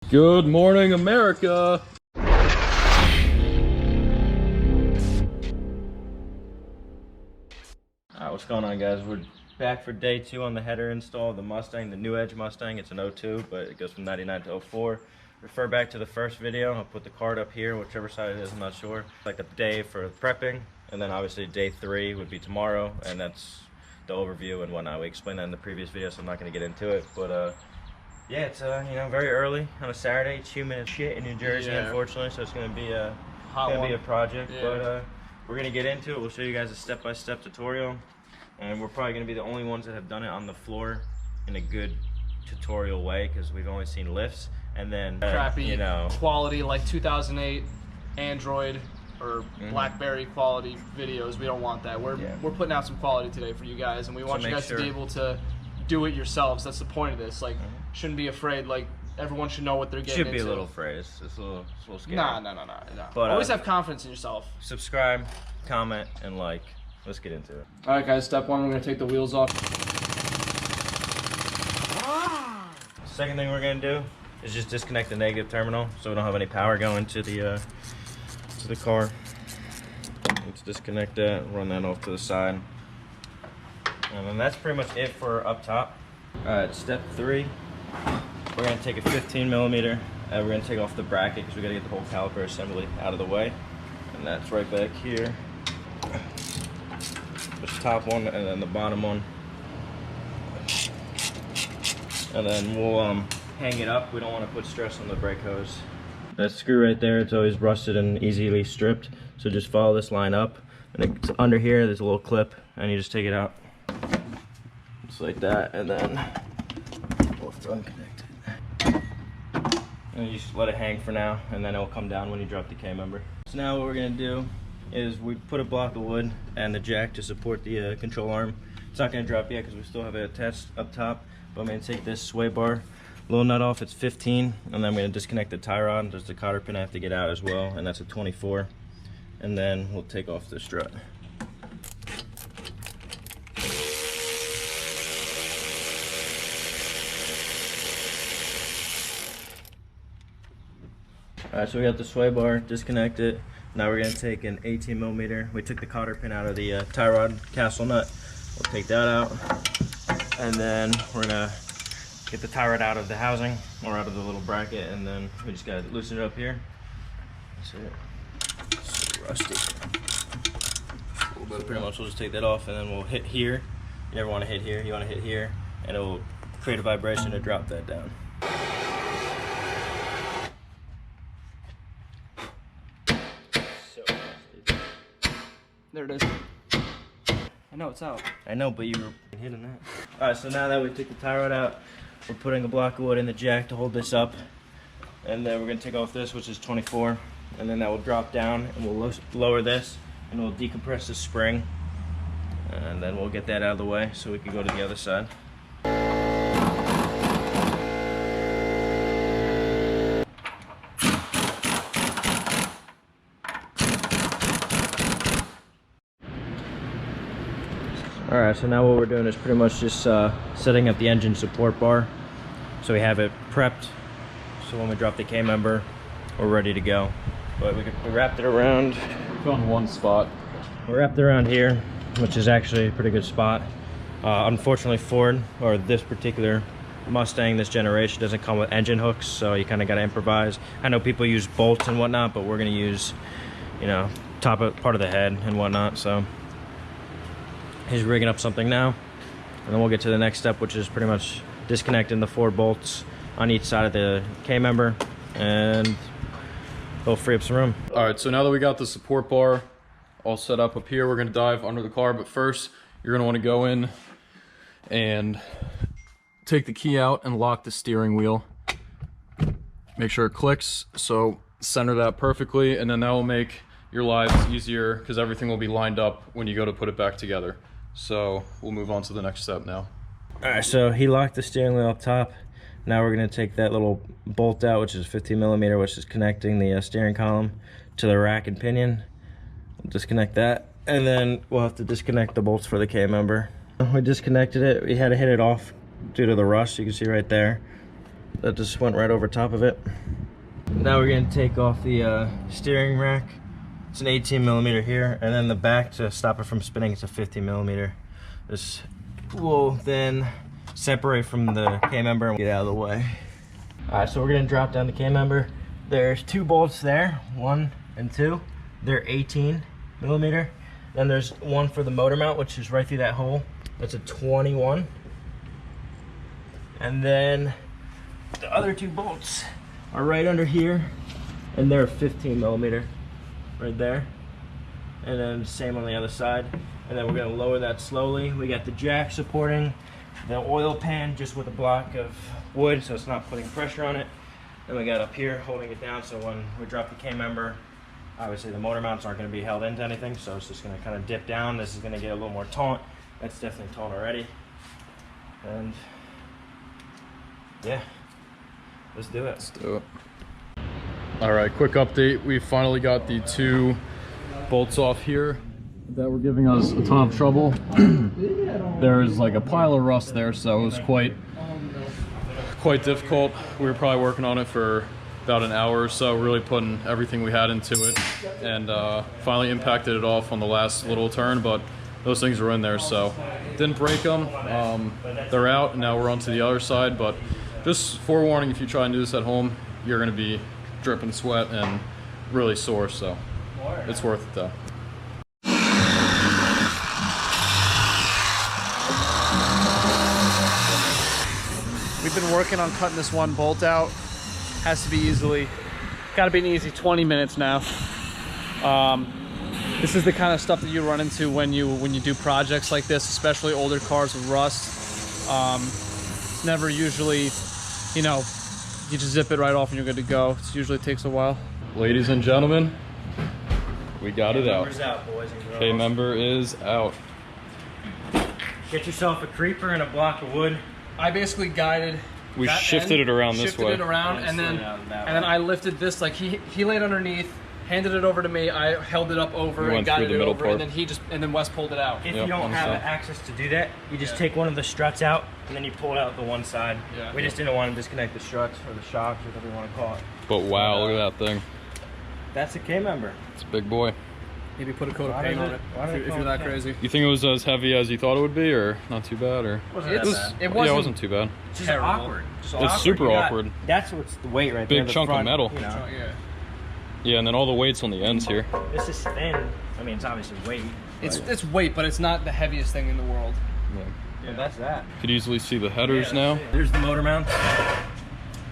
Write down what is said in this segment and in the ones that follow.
Good morning, America. Alright, what's going on, guys? We're back for day 2 on the header install of the Mustang, the NewEdge Mustang. It's an 02, but it goes from 99 to 04. Refer back to the first video. I'll put the card up here, whichever side it is, I'm not sure. Like a day for prepping, and then obviously day 3 would be tomorrow, and that's the overview and whatnot. We explained that in the previous video, so I'm not going to get into it, but yeah, it's you know, very early on a Saturday. It's humid as shit in New Jersey, unfortunately, so it's going to be a project. But we're going to get into it. We'll show you guys a step-by-step tutorial, and we're probably going to be the only ones that have done it on the floor in a good tutorial way, because we've only seen lifts and then crappy, you know, quality like 2008 Android or BlackBerry quality videos. We don't want that. We're putting out some quality today for you guys, and we want you guys to be able to do it yourselves. That's the point of this. Like, shouldn't be afraid. Like, everyone should know what they're getting into. Should be a little afraid. It's a little scary. No. But always have confidence in yourself. Subscribe, comment, and like. Let's get into it. All right, guys. Step 1, we're gonna take the wheels off. Second thing we're gonna do is just disconnect the negative terminal, so we don't have any power going to the car. Let's disconnect that. Run that off to the side. And then that's pretty much it for up top. Alright, step 3. We're going to take a 15mm and we're going to take off the bracket because we got to get the whole caliper assembly out of the way. And that's right back here. This top one and then the bottom one. And then we'll hang it up. We don't want to put stress on the brake hose. That screw right there, it's always rusted and easily stripped. So just follow this line up. And it's under here, there's a little clip and you just take it out. Just like that, and then we'll unconnect it. And you just let it hang for now, and then it'll come down when you drop the Kmember. So now what we're gonna do is we put a block of wood and the jack to support the control arm. It's not gonna drop yet because we still have it attached up top, but I'm gonna take this sway bar, little nut off, it's 15, and then I'm gonna disconnect the tie rod. There's the cotter pin I have to get out as well, and that's a 24. And then we'll take off the strut. Alright, so we got the sway bar, disconnect it. Now we're going to take an 18mm. We took the cotter pin out of the tie rod castle nut. We'll take that out. And then we're going to get the tie rod out of the housing, or out of the little bracket, and then we just got to loosen it up here. That's it. It's so rusty. So pretty much we'll just take that off, and then we'll hit here. You never want to hit here, you want to hit here, and it will create a vibration to drop that down. There it is. I know it's out. I know, but you were hitting that. Alright, so now that we took the tie rod out, we're putting a block of wood in the jack to hold this up. And then we're going to take off this, which is 24. And then that will drop down, and we'll lower this, and we'll decompress the spring. And then we'll get that out of the way so we can go to the other side. Alright, so now what we're doing is pretty much just setting up the engine support bar. So we have it prepped, so when we drop the Kmember, we're ready to go. But we wrapped it around. We found one spot. We wrapped it around here, which is actually a pretty good spot. Unfortunately, Ford, or this particular Mustang, this generation, doesn't come with engine hooks, so you kind of got to improvise. I know people use bolts and whatnot, but we're going to use, you know, part of the head and whatnot. So he's rigging up something now, and then we'll get to the next step, which is pretty much disconnecting the 4 bolts on each side of the Kmember, and it'll free up some room. All right, so now that we got the support bar all set up here, we're gonna dive under the car, but first you're gonna want to go in and take the key out and lock the steering wheel. Make sure it clicks, so center that perfectly, and then that will make your lives easier because everything will be lined up when you go to put it back together. So we'll move on to the next step now. All right, so he locked the steering wheel up top. Now we're gonna take that little bolt out, which is 15mm, which is connecting the steering column to the rack and pinion. We'll disconnect that, and then we'll have to disconnect the bolts for the Kmember. We disconnected it. We had to hit it off due to the rust. You can see right there. that just went right over top of it. Now we're going to take off the steering rack. It's an 18mm here, and then the back, to stop it from spinning, it's a 50mm. This will then separate from the Kmember and get out of the way. Alright, so we're going to drop down the Kmember. There's 2 bolts there, 1 and 2. They're 18mm. Then there's one for the motor mount, which is right through that hole. That's a 21. And then the other 2 bolts are right under here, and they're 15mm right there. And then same on the other side. And then we're gonna lower that slowly. We got the jack supporting the oil pan just with a block of wood, so it's not putting pressure on it. Then we got up here holding it down, so when we drop the Kmember, obviously the motor mounts aren't gonna be held into anything, so it's just gonna kind of dip down. This is gonna get a little more taut. That's definitely taut already. And yeah, let's do it. Let's do it. All right, quick update. We finally got the 2 bolts off here that were giving us a ton of trouble. There's like a pile of rust there, so it was quite difficult. We were probably working on it for about an hour or so, really putting everything we had into it, and finally impacted it off on the last little turn, but those things were in there, so didn't break them. They're out, and now we're on to the other side, but just forewarning, if you try and do this at home, you're going to be dripping sweat and really sore, so it's worth it though. We've been working on cutting this one bolt out. Has to be gotta be an easy 20 minutes now. This is the kind of stuff that you run into when you do projects like this, especially older cars with rust. It's never usually, you know, you just zip it right off and you're good to go. It usually takes a while. Ladies and gentlemen, we got it out. Out, boys and girls. Kmember is out. Get yourself a creeper and a block of wood. I basically guided. We shifted it around this way. Shifted it around, and then I lifted this. Like he laid underneath, handed it over to me. I held it up over and guided it over, and then Wes pulled it out. If you don't have access to do that, you just take one of the struts out, and then you pull it out the one side. Yeah. We just didn't want to disconnect the struts or the shocks, or whatever you want to call it. But wow, look at that thing. That's a Kmember. It's a big boy. Maybe put a coat of paint on it if you're that crazy. You think it was as heavy as you thought it would be, or not too bad, or? It wasn't too bad. It's just awkward. It's super awkward. That's what's the weight right there. Big chunk of metal. You know. Yeah, and then all the weight's on the ends here. This is thin. I mean, it's obviously weight. It's weight, but it's not the heaviest thing in the world. Yeah, that's that. You could easily see the headers now. There's the motor mount.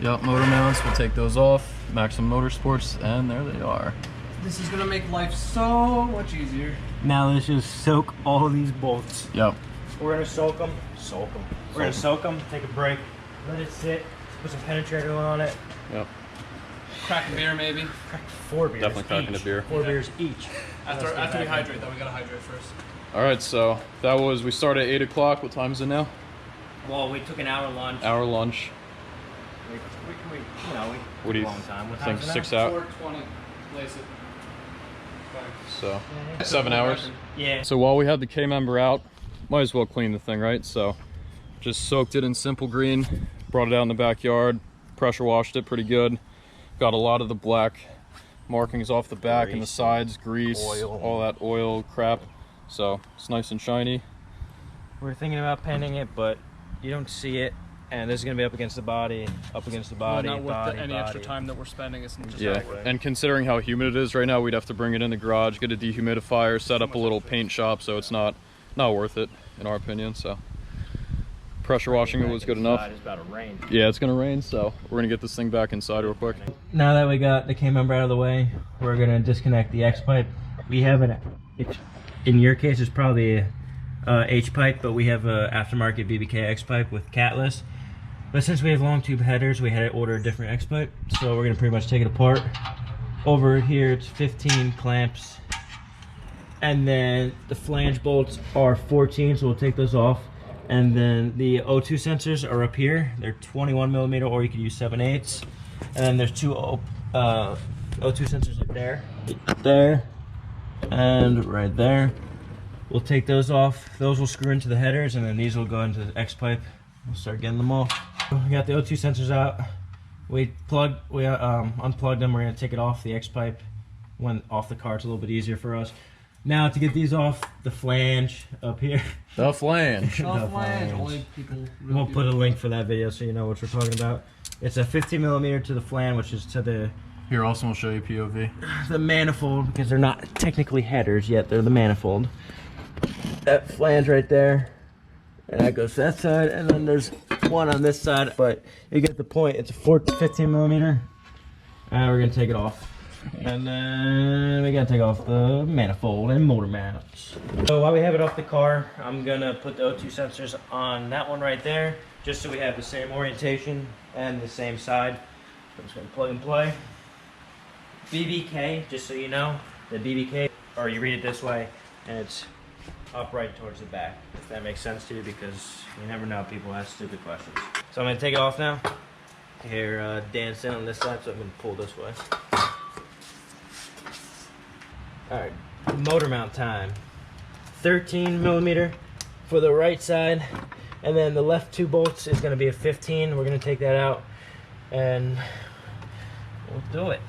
Yep, motor mounts. We'll take those off. Maximum Motorsports, and there they are. This is gonna make life so much easier. Now let's just soak all of these bolts. Yep. We're gonna soak them. We're gonna soak them. Take a break. Let it sit. Put some penetrator on it. Yep. Crack a beer, maybe. Crack 4 beers. Definitely cracking a beer. 4 beers each. After we hydrate, though, we gotta hydrate first. All right, so that was, we started at 8 o'clock. What time is it now? Well, we took an hour lunch. Hour lunch. We What do you a long time. What think? time's it 6 now? hours. 4:20. Lace it. So 7 hours. Yeah. So while we had the Kmember out, might as well clean the thing, right? So just soaked it in Simple Green, brought it out in the backyard, pressure washed it pretty good. Got a lot of the black markings off the back and the sides, grease, oil, all that oil crap. So it's nice and shiny. We're thinking about painting it, but you don't see it. And this is going to be up against the body, not worth any extra time that we're spending. It's just and considering how humid it is right now, we'd have to bring it in the garage, get a dehumidifier, set up a little paint shop, so it's not worth it in our opinion. So pressure washing it was good enough. It's about to rain. Yeah, it's gonna rain, so we're gonna get this thing back inside real quick. Now that we got the Kmember out of the way, we're gonna disconnect the X pipe. We have in your case it's probably a H pipe, but we have a aftermarket BBK X pipe with catless. But since we have long tube headers, we had to order a different X pipe, so we're gonna pretty much take it apart. Over here, it's 15 clamps, and then the flange bolts are 14, so we'll take those off. And then the O2 sensors are up here. They're 21mm, or you could use 7/8. And then there's 2 O2 sensors up there, and right there. We'll take those off. Those will screw into the headers, and then these will go into the X pipe. We'll start getting them off. We got the O2 sensors out. We unplugged them. We're gonna take it off the X pipe. Went off the car. It's a little bit easier for us. Now to get these off the flange up here. The flange. The flange. Only people really We'll put a link for that video so you know what we're talking about. It's a 15 millimeter to the flange, which is to the Here, also, we'll show you POV. the manifold, because they're not technically headers yet. They're the manifold. That flange right there, and that goes to that side, and then there's one on this side. But you get the point. It's a 15 millimeter. And we're gonna take it off, and then we gotta take off the manifold and motor mounts. So while we have it off the car, I'm gonna put the O2 sensors on that one right there, just so we have the same orientation and the same side. I'm just gonna plug and play. BBK, just so you know, the BBK, or you read it this way, and it's upright towards the back, if that makes sense to you, because you never know, people ask stupid questions. So I'm going to take it off now. Here, Dan's in on this side, so I'm going to pull this way. Alright, motor mount time. 13 millimeter for the right side, and then the left 2 bolts is going to be a 15. We're going to take that out, and we'll do it.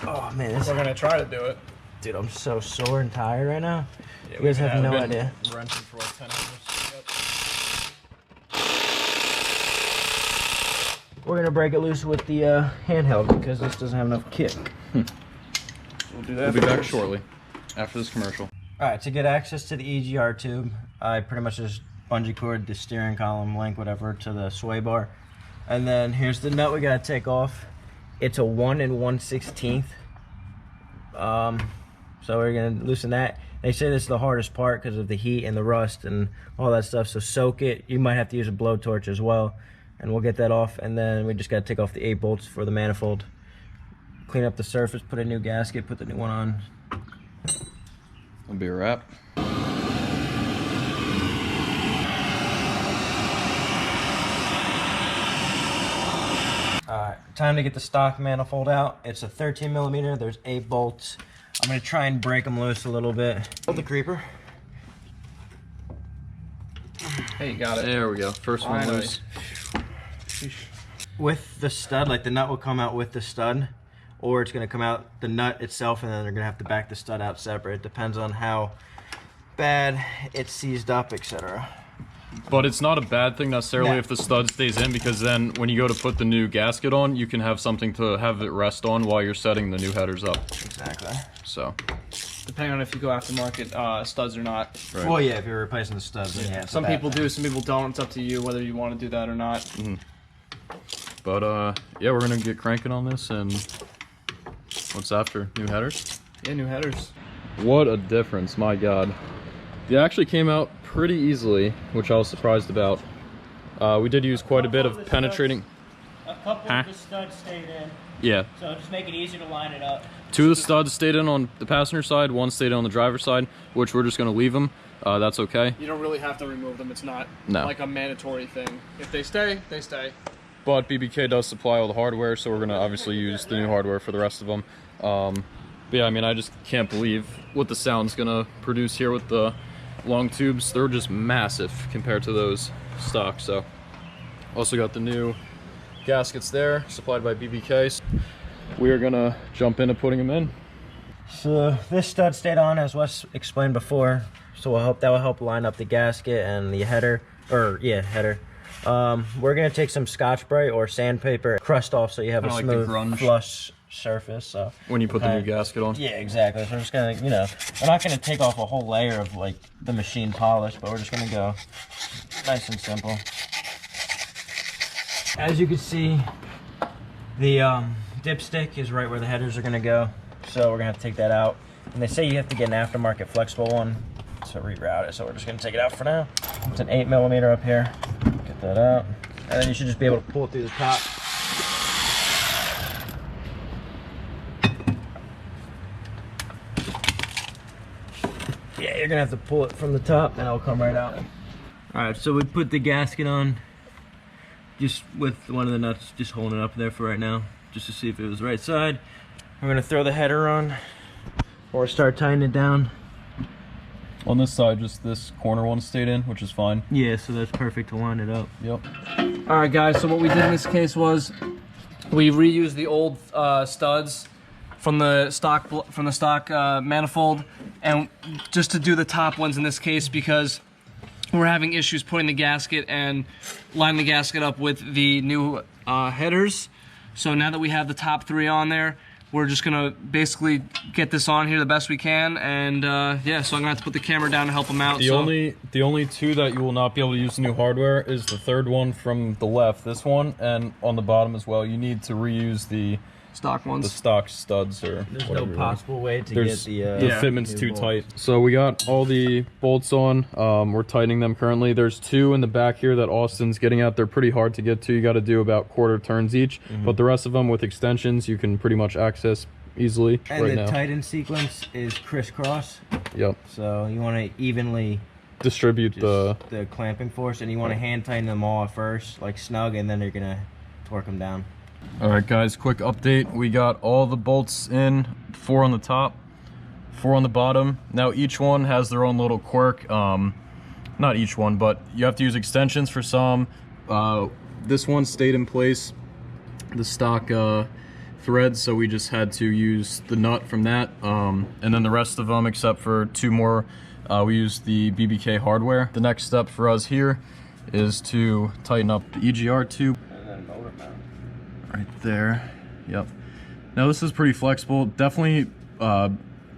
Oh man, we're gonna try to do it. Dude, I'm so sore and tired right now. Yeah, you guys have no idea. Wrenching for like 10 hours. Yep. We're gonna break it loose with the handheld because this doesn't have enough kick. We'll do that. We'll be back shortly after this commercial. Alright, to get access to the EGR tube, I pretty much just bungee cord the steering column link, whatever, to the sway bar. And then here's the nut we gotta take off. It's a 1 1/16. So we're gonna loosen that. They say this is the hardest part because of the heat and the rust and all that stuff. So soak it. You might have to use a blowtorch as well, and we'll get that off. And then we just gotta take off the 8 bolts for the manifold, clean up the surface, put a new gasket, put the new one on. That'll be a wrap. Alright, time to get the stock manifold out. It's a 13 millimeter. There's 8 bolts. I'm going to try and break them loose a little bit. Hold the creeper. Hey, you got it. There we go. First one loose. With the stud, like the nut will come out with the stud, or it's going to come out the nut itself, and then they're going to have to back the stud out separate. It depends on how bad it's seized up, etc. But it's not a bad thing necessarily if the stud stays in, because then when you go to put the new gasket on, you can have something to have it rest on while you're setting the new headers up. Exactly. So, depending on if you go aftermarket studs or not. Right. Well, yeah, if you're replacing the studs, then yeah. Some people do, some people don't. It's up to you whether you want to do that or not. Mm-hmm. But yeah, we're gonna get cranking on this, and what's after? New headers? Yeah, new headers. What a difference, my God. They actually came out pretty easily, which I was surprised about. We did use quite a bit of penetrating. A couple of the studs stayed in. Yeah. So just make it easier to line it up. 2 of the studs stayed in on the passenger side, 1 stayed in on the driver's side, which we're just gonna leave them. That's okay. You don't really have to remove them. It's not like a mandatory thing. If they stay, they stay. But BBK does supply all the hardware, so we're gonna obviously use the new hardware for the rest of them. But yeah, I mean, I just can't believe what the sound's gonna produce here with the long tubes. They're just massive compared to those stock. So also got the new gaskets there, supplied by BBK. We are gonna jump into putting them in. So this stud stayed on, as Wes explained before, so we'll hope that will help line up the gasket and the header, header. We're gonna take some Scotch-Brite or sandpaper, crust off so you have a smooth, flush surface. So when you put the new gasket on. Yeah, exactly. So we're just gonna, we're not gonna take off a whole layer of like the machine polish, but we're just gonna go nice and simple. As you can see, the dipstick is right where the headers are gonna go, so we're gonna have to take that out. And they say you have to get an aftermarket flexible one to reroute it, so we're just gonna take it out for now. It's an 8 millimeter up here. Get that out, and then you should just be able to pull it through the top. Yeah, you're gonna have to pull it from the top, and it'll come right out. All right, so we put the gasket on, just with one of the nuts, just holding it up there for right now, just to see if it was the right side. We're gonna throw the header on, or start tightening it down. On this side, just this corner one stayed in, which is fine. Yeah, so that's perfect to line it up. Yep. All right, guys, so what we did in this case was We reused the old studs from the stock manifold, and just to do the top ones in this case because we're having issues putting the gasket and lining the gasket up with the new headers. So now that we have the top 3 on there, we're just gonna basically get this on here the best we can, and yeah, so I'm gonna have to put the camera down to help them out. The only 2 that you will not be able to use the new hardware is the 3rd one from the left, this one, and on the bottom as well. You need to reuse the stock ones, the stock studs, or there's no possible way to get the fitment's too bolts tight. So we got all the bolts on. We're tightening them currently. There's 2 in the back here that Austin's getting at. They're pretty hard to get to. You got to do about quarter turns each, but the rest of them with extensions you can pretty much access easily. And the tighten sequence is crisscross. Yep. So you want to evenly distribute the clamping force, and you want to hand tighten them all at first, like snug, and then you're gonna torque them down. All right, guys, quick update. We got all the bolts in, 4 on the top, 4 on the bottom. Now each one has their own little quirk. Not each one, but you have to use extensions for some. This one stayed in place, the stock threads, so we just had to use the nut from that. And then the rest of them, except for 2 more, we used the BBK hardware. The next step for us here is to tighten up the EGR tube. Right there. Yep. Now this is pretty flexible. Definitely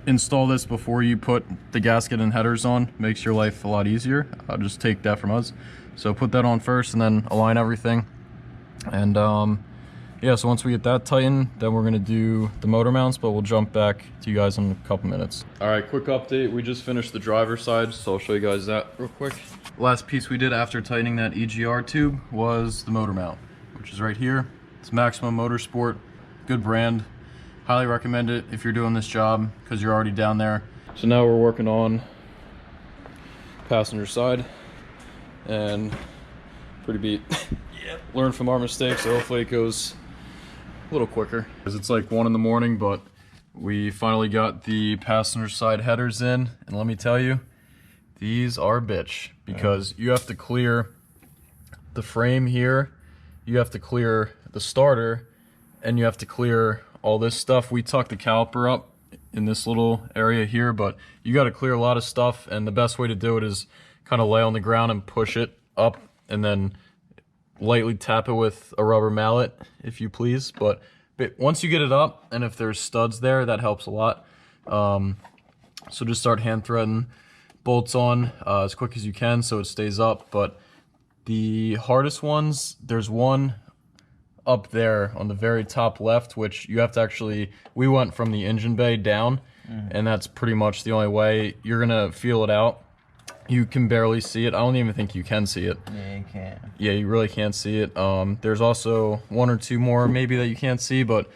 install this before you put the gasket and headers on. Makes your life a lot easier. I'll just take that from us. So put that on first and then align everything. And yeah, so once we get that tightened, then we're gonna do the motor mounts, but we'll jump back to you guys in a couple minutes. All right, quick update. We just finished the driver's side, so I'll show you guys that real quick. Last piece we did after tightening that EGR tube was the motor mount, which is right here. It's Maximum Motorsport, good brand. Highly recommend it if you're doing this job because you're already down there. So now we're working on passenger side, and pretty beat. Yep. Learn from our mistakes, so hopefully it goes a little quicker. Because it's like 1 in the morning, but we finally got the passenger side headers in, and let me tell you, these are a bitch because you have to clear the frame here, you have to clear the starter, and you have to clear all this stuff. We tuck the caliper up in this little area here, but you got to clear a lot of stuff, and the best way to do it is kind of lay on the ground and push it up, and then lightly tap it with a rubber mallet, if you please. But once you get it up, and if there's studs there, that helps a lot. So just start hand threading bolts on as quick as you can so it stays up. But the hardest ones, there's one up there on the very top left, which you have to actually, we went from the engine bay down, and that's pretty much the only way you're gonna feel it out. You can barely see it. I don't even think you can see it. Yeah, you can't. Yeah, you really can't see it. There's also 1 or 2 more maybe that you can't see, but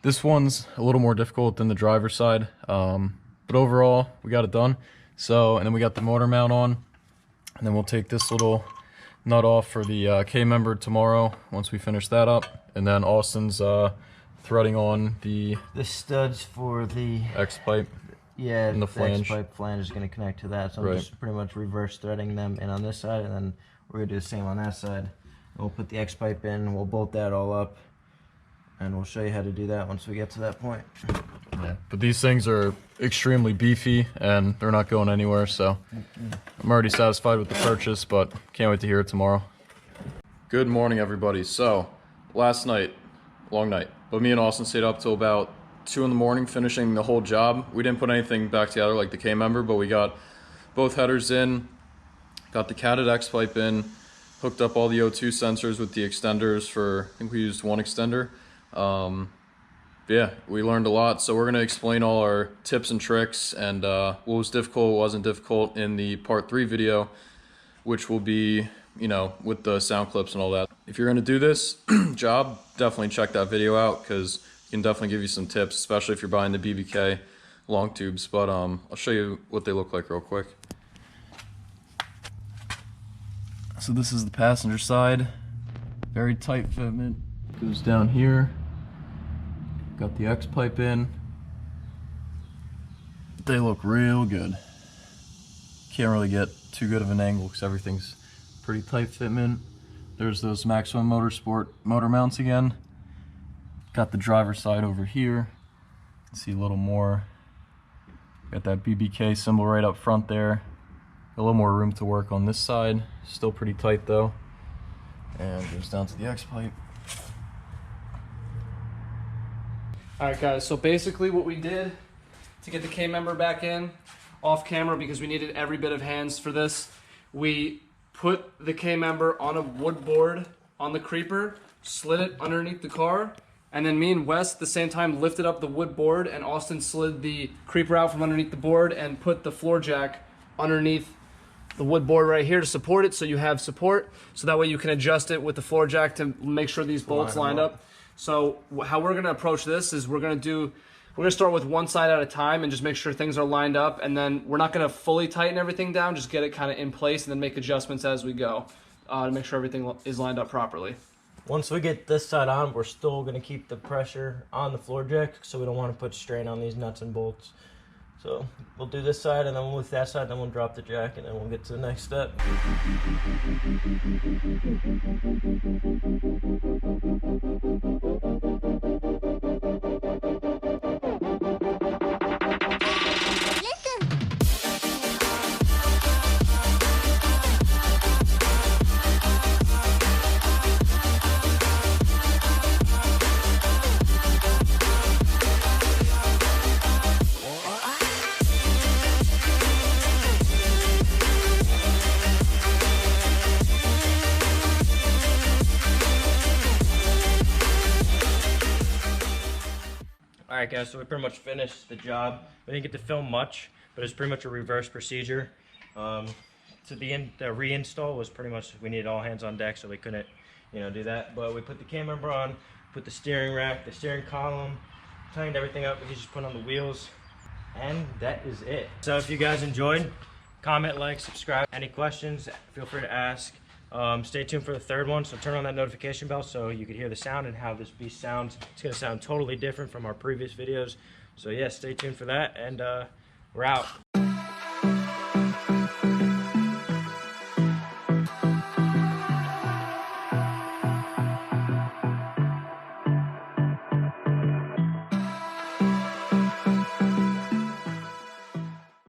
this one's a little more difficult than the driver's side. But overall, we got it done. So, and then we got the motor mount on, and then we'll take this little nut off for the Kmember tomorrow once we finish that up. And then Austin's threading on the studs for the X pipe. Yeah, and the flange. The X-pipe flange is going to connect to that, so I'm just pretty much reverse threading them in on this side, and then we're going to do the same on that side. And we'll put the X-pipe in, we'll bolt that all up, and we'll show you how to do that once we get to that point. Yeah, but these things are extremely beefy, and they're not going anywhere, so I'm already satisfied with the purchase, but can't wait to hear it tomorrow. Good morning, everybody. So, last night, long night, but me and Austin stayed up till about 2 in the morning finishing the whole job. We didn't put anything back together like the Kmember, but we got both headers in, got the catted X pipe in, hooked up all the O2 sensors with the extenders for, I think we used 1 extender. Yeah, we learned a lot, so we're going to explain all our tips and tricks and what was difficult, what wasn't difficult in the part 3 video, which will be, you know, with the sound clips and all that. If you're going to do this job, definitely check that video out because can definitely give you some tips, especially if you're buying the BBK long tubes. But I'll show you what they look like real quick. So this is the passenger side, very tight fitment, goes down here. Got the X pipe in. They look real good. Can't really get too good of an angle because everything's pretty tight fitment. There's those Maximum Motorsport motor mounts again. Got the driver's side over here. You can see a little more. Got that BBK symbol right up front there. A little more room to work on this side. Still pretty tight though. And goes down to the X pipe. Alright guys, so basically what we did to get the Kmember back in, off camera because we needed every bit of hands for this, we put the Kmember on a wood board on the creeper, slid it underneath the car, and then me and Wes at the same time lifted up the wood board, and Austin slid the creeper out from underneath the board and put the floor jack underneath the wood board right here to support it, so you have support, so that way you can adjust it with the floor jack to make sure these bolts lined up. So how we're gonna approach this is we're gonna start with one side at a time and just make sure things are lined up, and then we're not gonna fully tighten everything down, just get it kind of in place and then make adjustments as we go to make sure everything is lined up properly. Once we get this side on, we're still going to keep the pressure on the floor jack, so we don't want to put strain on these nuts and bolts. So we'll do this side, and then with that side, then we'll drop the jack, and then we'll get to the next step. Alright guys, so we pretty much finished the job. We didn't get to film much, but it's pretty much a reverse procedure. So the reinstall was pretty much, we needed all hands on deck, so we couldn't, do that. But we put the Kmember on, put the steering rack, the steering column, tightened everything up, and we just put on the wheels, and that is it. So if you guys enjoyed, comment, like, subscribe. Any questions, feel free to ask. Stay tuned for the third one, so turn on that notification bell so you can hear the sound and how this beast sounds. It's going to sound totally different from our previous videos. So yeah, stay tuned for that, and we're out.